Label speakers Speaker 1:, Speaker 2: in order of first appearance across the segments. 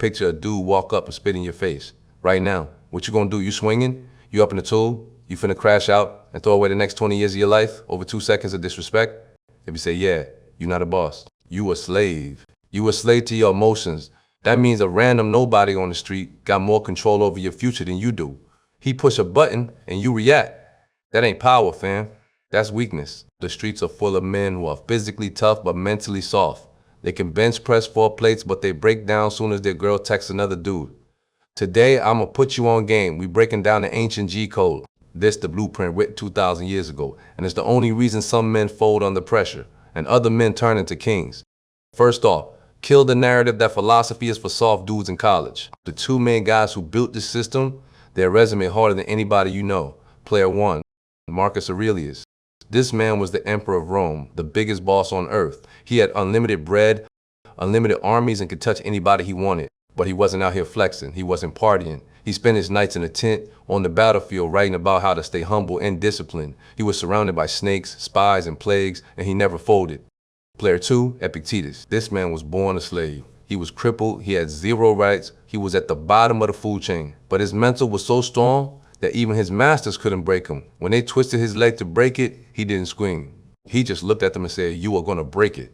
Speaker 1: picture a dude walk up and spit in your face right now. What you gonna do? You swinging? You up in the tool? You finna crash out and throw away the next 20 years of your life over 2 seconds of disrespect? If you say, yeah, you're not a boss. You a slave. You a slave to your emotions. That means a random nobody on the street got more control over your future than you do. He push a button and you react. That ain't power, fam. That's weakness. The streets are full of men who are physically tough but mentally soft. They can bench press 4 plates, but they break down soon as their girl texts another dude. Today, I'ma put you on game. We breaking down the ancient G code. This the blueprint written 2,000 years ago, and it's the only reason some men fold under pressure and other men turn into kings. First off, kill the narrative that philosophy is for soft dudes in college. The 2 main guys who built this system, their resume harder than anybody you know. Player 1, Marcus Aurelius. This man was the emperor of Rome, the biggest boss on earth. He had unlimited bread, unlimited armies, and could touch anybody he wanted. But he wasn't out here flexing. He wasn't partying. He spent his nights in a tent on the battlefield writing about how to stay humble and disciplined. He was surrounded by snakes, spies, and plagues, and he never folded. Player 2, Epictetus. This man was born a slave. He was crippled. He had 0 rights. He was at the bottom of the food chain. But his mental was so strong that even his masters couldn't break him. When they twisted his leg to break it, he didn't scream. He just looked at them and said, "You are gonna break it."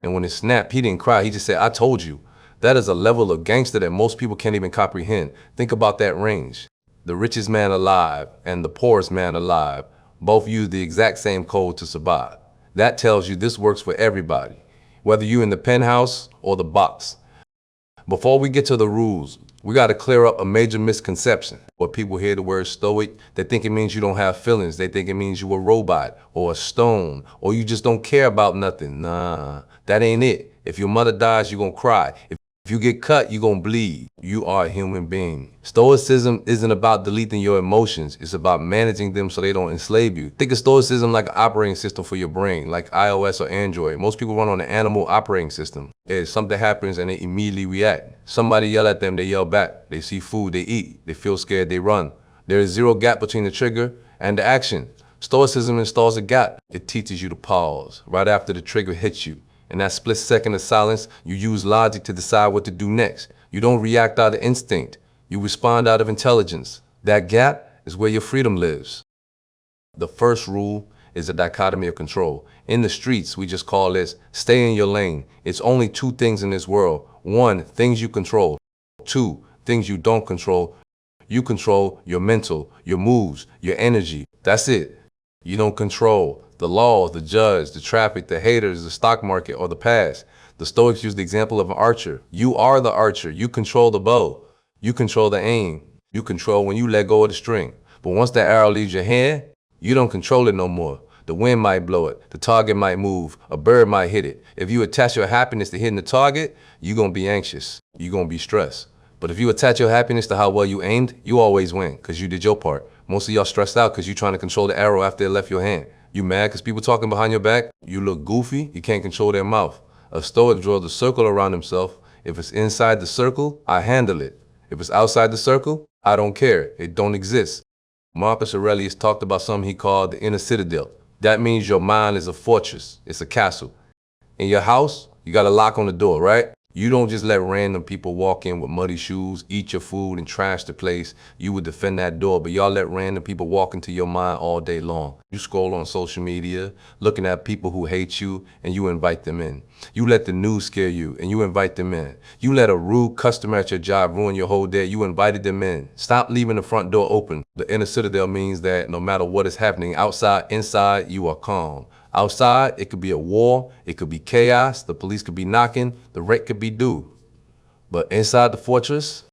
Speaker 1: And when it snapped, he didn't cry. He just said, "I told you." That is a level of gangster that most people can't even comprehend. Think about that range. The richest man alive and the poorest man alive both use the exact same code to survive. That tells you this works for everybody, whether you're in the penthouse or the box. Before we get to the rules, we got to clear up a major misconception. When people hear the word stoic, they think it means you don't have feelings. They think it means you a robot or a stone or you just don't care about nothing. Nah, that ain't it. If your mother dies, you're gonna cry. If you get cut, you're gonna bleed. You are a human being. Stoicism isn't about deleting your emotions. It's about managing them so they don't enslave you. Think of Stoicism like an operating system for your brain, like iOS or Android. Most people run on an animal operating system. If something happens and they immediately react. Somebody yell at them, they yell back. They see food, they eat. They feel scared, they run. There is 0 gap between the trigger and the action. Stoicism installs a gap. It teaches you to pause right after the trigger hits you. In that split second of silence, you use logic to decide what to do next. You don't react out of instinct. You respond out of intelligence. That gap is where your freedom lives. The first rule is a dichotomy of control. In the streets, we just call this stay in your lane. It's only 2 things in this world. 1, things you control. 2, things you don't control. You control your mental, your moves, your energy. That's it. You don't control the law, the judge, the traffic, the haters, the stock market, or the past. The Stoics use the example of an archer. You are the archer. You control the bow. You control the aim. You control when you let go of the string. But once that arrow leaves your hand, you don't control it no more. The wind might blow it. The target might move. A bird might hit it. If you attach your happiness to hitting the target, you're going to be anxious. You're going to be stressed. But if you attach your happiness to how well you aimed, you always win because you did your part. Most of y'all stressed out because you're trying to control the arrow after it left your hand. You mad because people talking behind your back? You look goofy? You can't control their mouth. A Stoic draws a circle around himself. If it's inside the circle, I handle it. If it's outside the circle, I don't care. It don't exist. Marcus Aurelius talked about something he called the inner citadel. That means your mind is a fortress. It's a castle. In your house, you got a lock on the door, right? You don't just let random people walk in with muddy shoes, eat your food, and trash the place. You would defend that door, but y'all let random people walk into your mind all day long. You scroll on social media, looking at people who hate you, and you invite them in. You let the news scare you, and you invite them in. You let a rude customer at your job ruin your whole day, you invited them in. Stop leaving the front door open. The inner citadel means that no matter what is happening outside, inside, you are calm. Outside, it could be a war, it could be chaos, the police could be knocking, the rent could be due. But inside the fortress,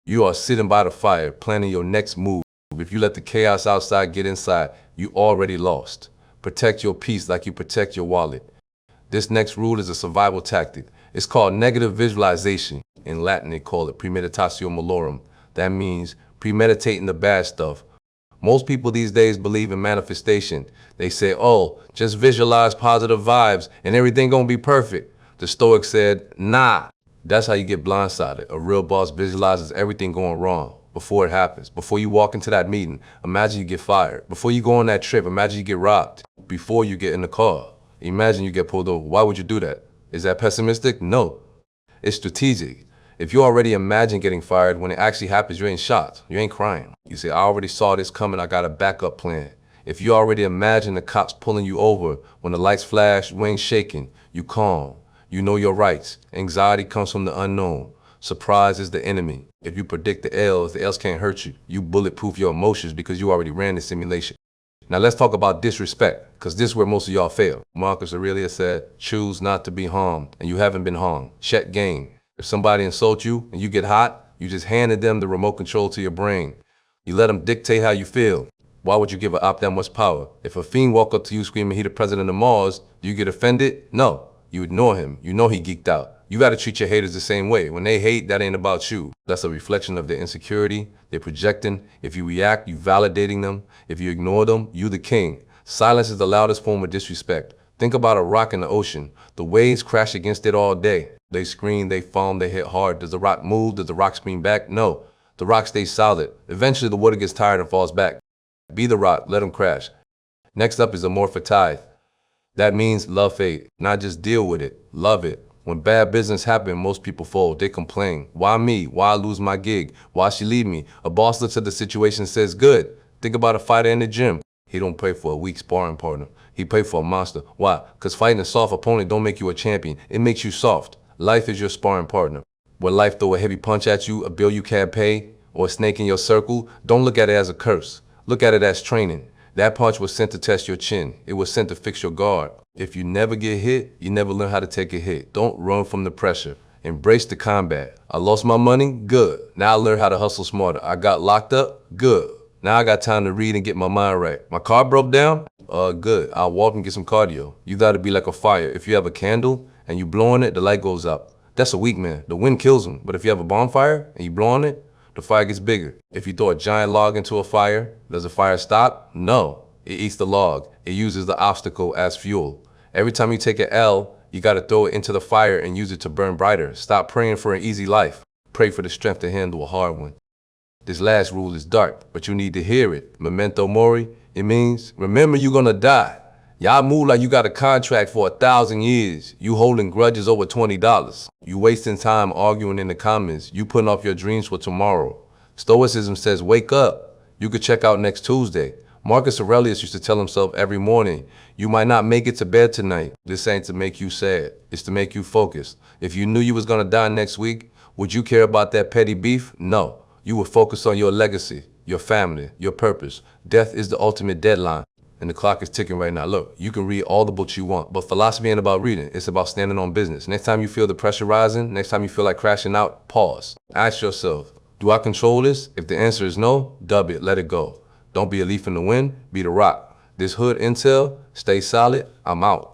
Speaker 1: you are sitting by the fire, planning your next move. If you let the chaos outside get inside, you already lost. Protect your peace like you protect your wallet. This next rule is a survival tactic. It's called negative visualization. In Latin, they call it premeditatio malorum. That means premeditating the bad stuff. Most people these days believe in manifestation. They say, oh, just visualize positive vibes and everything gonna be perfect. The Stoic said, nah. That's how you get blindsided. A real boss visualizes everything going wrong before it happens. Before you walk into that meeting, imagine you get fired. Before you go on that trip, imagine you get robbed. Before you get in the car, imagine you get pulled over. Why would you do that? Is that pessimistic? No. It's strategic. If you already imagine getting fired, when it actually happens, you ain't shocked. You ain't crying. You say, I already saw this coming. I got a backup plan. If you already imagine the cops pulling you over, when the lights flash, you ain't shaking. You calm. You know your rights. Anxiety comes from the unknown. Surprise is the enemy. If you predict the L's can't hurt you. You bulletproof your emotions because you already ran the simulation. Now let's talk about disrespect, because this is where most of y'all fail. Marcus Aurelius said, choose not to be harmed, and you haven't been harmed. Check game. If somebody insults you and you get hot, you just handed them the remote control to your brain. You let them dictate how you feel. Why would you give an op that much power? If a fiend walk up to you screaming he the president of Mars, do you get offended? No. You ignore him. You know he geeked out. You got to treat your haters the same way. When they hate, that ain't about you. That's a reflection of their insecurity. They're projecting. If you react, you validating them. If you ignore them, you the king. Silence is the loudest form of disrespect. Think about a rock in the ocean. The waves crash against it all day. They scream, they foam, they hit hard. Does the rock move? Does the rock scream back? No. The rock stays solid. Eventually, the water gets tired and falls back. Be the rock. Let them crash. Next up is amorphic tithe. That means love fate. Not just deal with it. Love it. When bad business happens, most people fold. They complain. Why me? Why I lose my gig? Why she leave me? A boss looks at the situation and says, good. Think about a fighter in the gym. He don't pray for a weak sparring partner. He pray for a monster. Why? Because fighting a soft opponent don't make you a champion. It makes you soft. Life is your sparring partner. When life throw a heavy punch at you, a bill you can't pay, or a snake in your circle, don't look at it as a curse. Look at it as training. That punch was sent to test your chin. It was sent to fix your guard. If you never get hit, you never learn how to take a hit. Don't run from the pressure. Embrace the combat. I lost my money? Good. Now I learned how to hustle smarter. I got locked up? Good. Now I got time to read and get my mind right. My car broke down? Good. I'll walk and get some cardio. You gotta be like a fire. If you have a candle and you blow on it, the light goes up. That's a weak man. The wind kills him. But if you have a bonfire and you blow on it, the fire gets bigger. If you throw a giant log into a fire, does the fire stop? No. It eats the log. It uses the obstacle as fuel. Every time you take an L, you gotta throw it into the fire and use it to burn brighter. Stop praying for an easy life. Pray for the strength to handle a hard one. This last rule is dark, but you need to hear it. Memento mori, it means, remember you're gonna die. Y'all move like you got a contract for 1,000 years. You holding grudges over $20. You wasting time arguing in the comments. You putting off your dreams for tomorrow. Stoicism says, wake up. You could check out next Tuesday. Marcus Aurelius used to tell himself every morning, you might not make it to bed tonight. This ain't to make you sad. It's to make you focus. If you knew you was gonna die next week, would you care about that petty beef? No. You would focus on your legacy, your family, your purpose. Death is the ultimate deadline. And the clock is ticking right now. Look, you can read all the books you want, but philosophy ain't about reading. It's about standing on business. Next time you feel the pressure rising, next time you feel like crashing out, pause. Ask yourself, do I control this? If the answer is no, dub it, let it go. Don't be a leaf in the wind, be the rock. This hood intel, stay solid, I'm out.